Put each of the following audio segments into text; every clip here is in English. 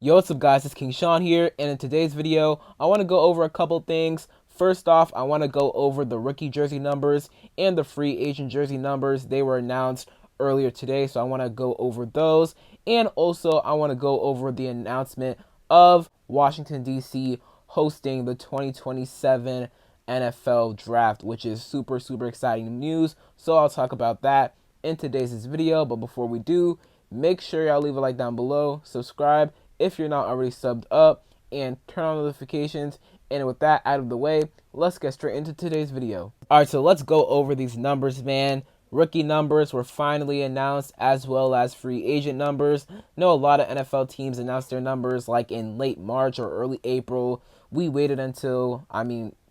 Yo, what's up guys, it's King Sean here, and in today's video, I want to go over a couple things. First off, I want to go over the rookie jersey numbers and the free agent jersey numbers. They were announced earlier today, so I want to go over those. And also, I want to go over the announcement of Washington, D.C. hosting the 2027 NFL Draft, which is super exciting news. So I'll talk about that in today's video. But before we do, make sure y'all leave a like down below, subscribe if you're not already subbed up, and turn on notifications. And with that out of the way, let's get straight into today's video. Alright, so let's go over these numbers, man. Rookie numbers were finally announced, as well as free agent numbers. I know a lot of NFL teams announced their numbers like in late March or early April. We waited until,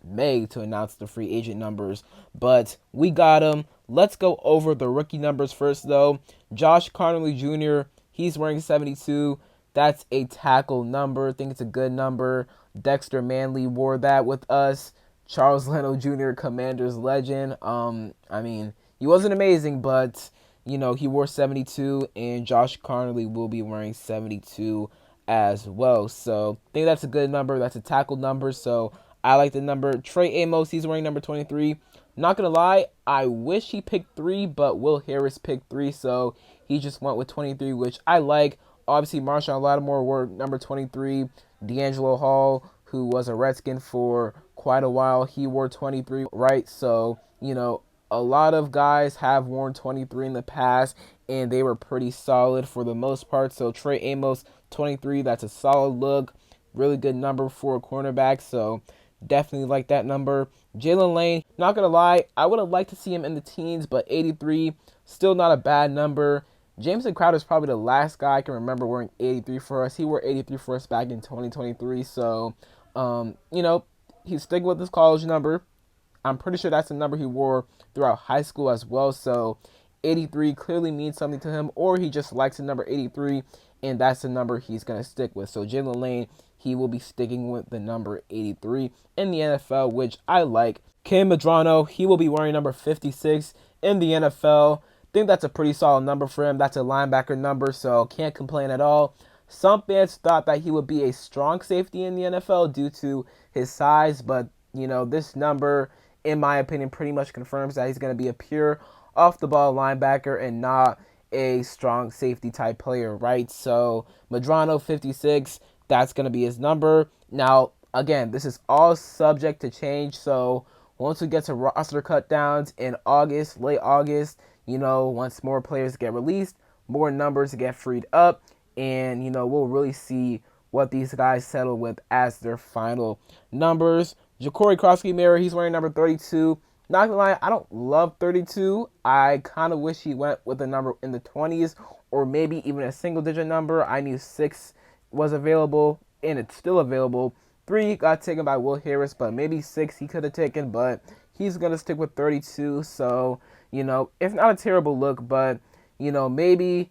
May to announce the free agent numbers, but we got them. Let's go over the rookie numbers first, though. Josh Conerly Jr., he's wearing 72. That's a tackle number. I think it's a good number. Dexter Manley wore that with us. Charles Leno Jr., Commanders legend. He wasn't amazing, but, he wore 72, and Josh Conerly will be wearing 72 as well. So I think that's a good number. That's a tackle number, so I like the number. Trey Amos, he's wearing number 23. Not going to lie, I wish he picked 3, but Will Harris picked 3, so he just went with 23, which I like. Obviously, Marshawn Lattimore wore number 23. D'Angelo Hall, who was a Redskin for quite a while, he wore 23, right? So, a lot of guys have worn 23 in the past, and they were pretty solid for the most part. So, Trey Amos, 23, that's a solid look. Really good number for a cornerback, so definitely like that number. Jalen Lane, not going to lie, I would have liked to see him in the teens, but 83, still not a bad number. Jameson Crowder is probably the last guy I can remember wearing 83 for us. He wore 83 for us back in 2023. So, he's sticking with his college number. I'm pretty sure that's the number he wore throughout high school as well. So, 83 clearly means something to him, or he just likes the number 83, and that's the number he's going to stick with. So, Jalen Lane, he will be sticking with the number 83 in the NFL, which I like. Ken Medrano, he will be wearing number 56 in the NFL. Think that's a pretty solid number for him. That's a linebacker number, so can't complain at all. Some fans thought that he would be a strong safety in the NFL due to his size, but, this number, in my opinion, pretty much confirms that he's going to be a pure off-the-ball linebacker and not a strong safety type player, right? So, Medrano, 56, that's going to be his number. Now, again, this is all subject to change, so once we get to roster cutdowns in August, late August, once more players get released, more numbers get freed up, and, we'll really see what these guys settle with as their final numbers. Ja'Cory Krosky-Miller, he's wearing number 32. Not gonna lie, I don't love 32. I kind of wish he went with a number in the 20s, or maybe even a single-digit number. I knew 6 was available, and it's still available. 3 got taken by Will Harris, but maybe 6 he could have taken, but he's going to stick with 32, so, it's not a terrible look, but, maybe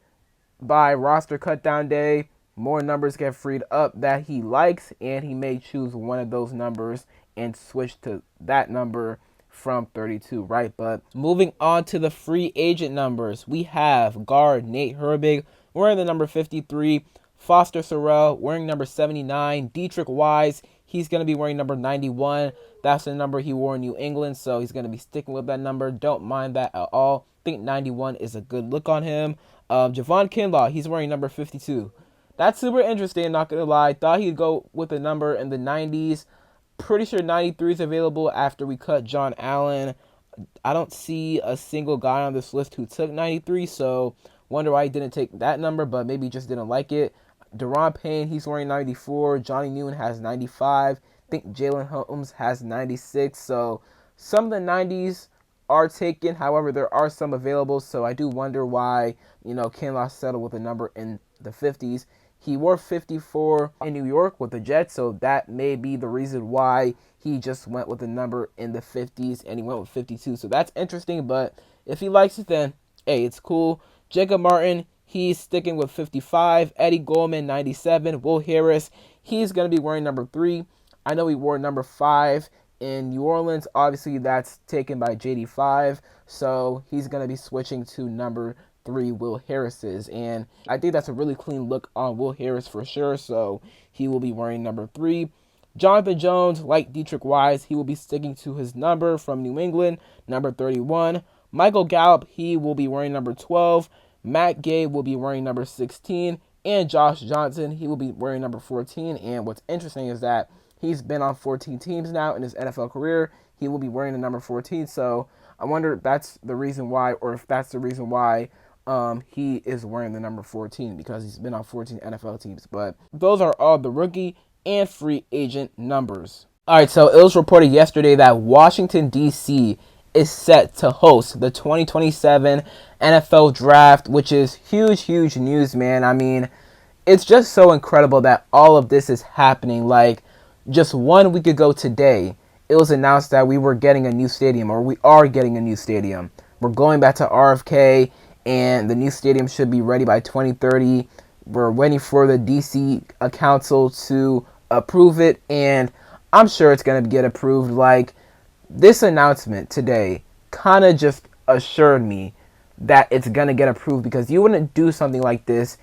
by roster cutdown day, more numbers get freed up that he likes, and he may choose one of those numbers and switch to that number from 32, right? But moving on to the free agent numbers, we have guard Nate Herbig wearing the number 53, Foster Sarell wearing number 79, Dietrich Wise, he's going to be wearing number 91. That's the number he wore in New England, so he's going to be sticking with that number. Don't mind that at all. I think 91 is a good look on him. Javon Kinlaw, he's wearing number 52. That's super interesting, not going to lie. Thought he'd go with a number in the 90s. Pretty sure 93 is available after we cut John Allen. I don't see a single guy on this list who took 93, so wonder why he didn't take that number, but maybe he just didn't like it. Deron Payne, he's wearing 94. Johnny Newton has 95. I think Jalen Holmes has 96. So some of the 90s are taken. However, there are some available. So I do wonder why, Kinlaw settled with a number in the 50s. He wore 54 in New York with the Jets. So that may be the reason why he just went with a number in the 50s and he went with 52. So that's interesting. But if he likes it, then, hey, it's cool. Jacob Martin, he's sticking with 55. Eddie Goldman, 97. Will Harris, he's going to be wearing number 3. I know he wore number 5 in New Orleans. Obviously, that's taken by JD5. So he's going to be switching to number 3 Will Harris's. And I think that's a really clean look on Will Harris for sure. So he will be wearing number 3. Jonathan Jones, like Deatrich Wise, he will be sticking to his number from New England, number 31. Michael Gallup, he will be wearing number 12. Matt Gay will be wearing number 16. And Josh Johnson, he will be wearing number 14. And what's interesting is that he's been on 14 teams now in his NFL career. He will be wearing the number 14. So I wonder if that's the reason why, or if that's the reason why he is wearing the number 14, because he's been on 14 NFL teams. But those are all the rookie and free agent numbers. All right, so it was reported yesterday that Washington, D.C. is set to host the 2027 NFL Draft, which is huge, huge news, man. I mean, it's just so incredible that all of this is happening. Like, just 1 week ago today, it was announced that we were getting a new stadium, or we are getting a new stadium. We're going back to RFK, and the new stadium should be ready by 2030. We're waiting for the DC council to approve it, and I'm sure it's going to get approved. Like, this announcement today kind of just assured me that it's going to get approved, because you wouldn't do something like this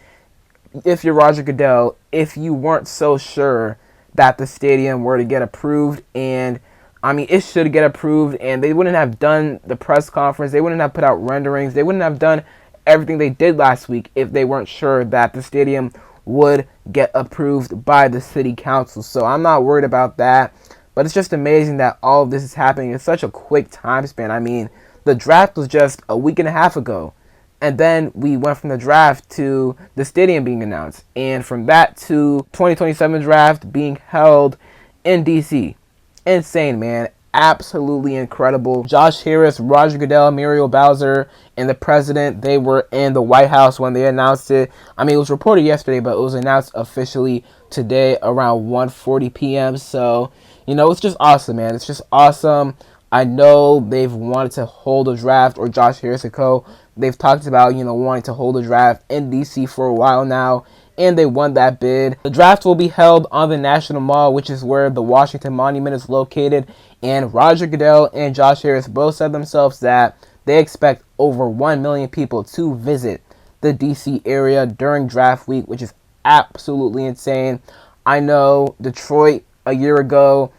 if you're Roger Goodell if you weren't so sure that the stadium were to get approved. And I mean, it should get approved, and they wouldn't have done the press conference. They wouldn't have put out renderings. They wouldn't have done everything they did last week if they weren't sure that the stadium would get approved by the city council. So I'm not worried about that. But it's just amazing that all of this is happening in such a quick time span. I mean, the draft was just a week and a half ago. And then we went from the draft to the stadium being announced. And from that to 2027 draft being held in D.C. Insane, man. Absolutely incredible. Josh Harris, Roger Goodell, Muriel Bowser, and the president, they were in the White House when they announced it. I mean, it was reported yesterday, but it was announced officially today around 1:40 p.m. So, you know, it's just awesome, man. It's just awesome. I know they've wanted to hold a draft, or Josh Harris and co. They've talked about, you know, wanting to hold a draft in D.C. for a while now, and they won that bid. The draft will be held on the National Mall, which is where the Washington Monument is located. And Roger Goodell and Josh Harris both said themselves that they expect over 1 million people to visit the D.C. area during draft week, which is absolutely insane. I know Detroit a year ago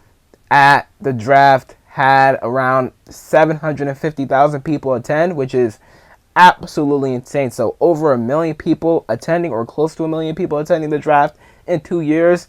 at the draft had around 750,000 people attend, which is absolutely insane. So over 1 million people attending, or close to 1 million people attending the draft in 2 years.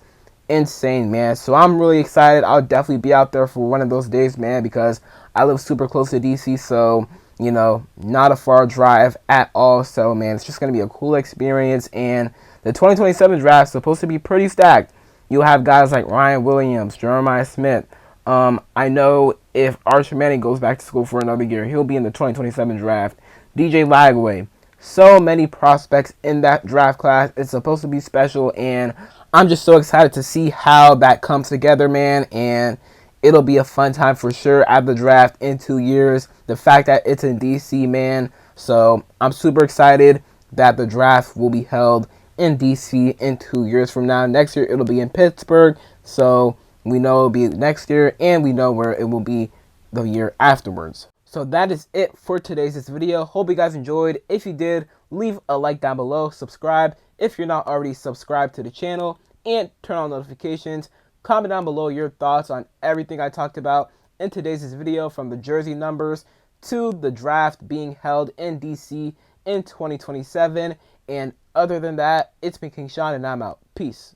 Insane, man. So I'm really excited. I'll definitely be out there for one of those days, man, because I live super close to DC. So, you know, not a far drive at all. So, man, it's just going to be a cool experience. And the 2027 draft is supposed to be pretty stacked. You'll have guys like Ryan Williams, Jeremiah Smith. I know if Arch Manning goes back to school for another year, he'll be in the 2027 draft. DJ Lagway. So many prospects in that draft class. It's supposed to be special, and I'm just so excited to see how that comes together, man. And it'll be a fun time for sure at the draft in 2 years. The fact that it's in D.C., man. So I'm super excited that the draft will be held in D.C. in 2 years from now. Next year, it'll be in Pittsburgh. So we know it'll be next year, and we know where it will be the year afterwards. So that is it for today's video. Hope you guys enjoyed. If you did, leave a like down below. Subscribe if you're not already subscribed to the channel, and turn on notifications. Comment down below your thoughts on everything I talked about in today's video, from the jersey numbers to the draft being held in DC in 2027. And other than that, it's been King Sean, and I'm out. Peace.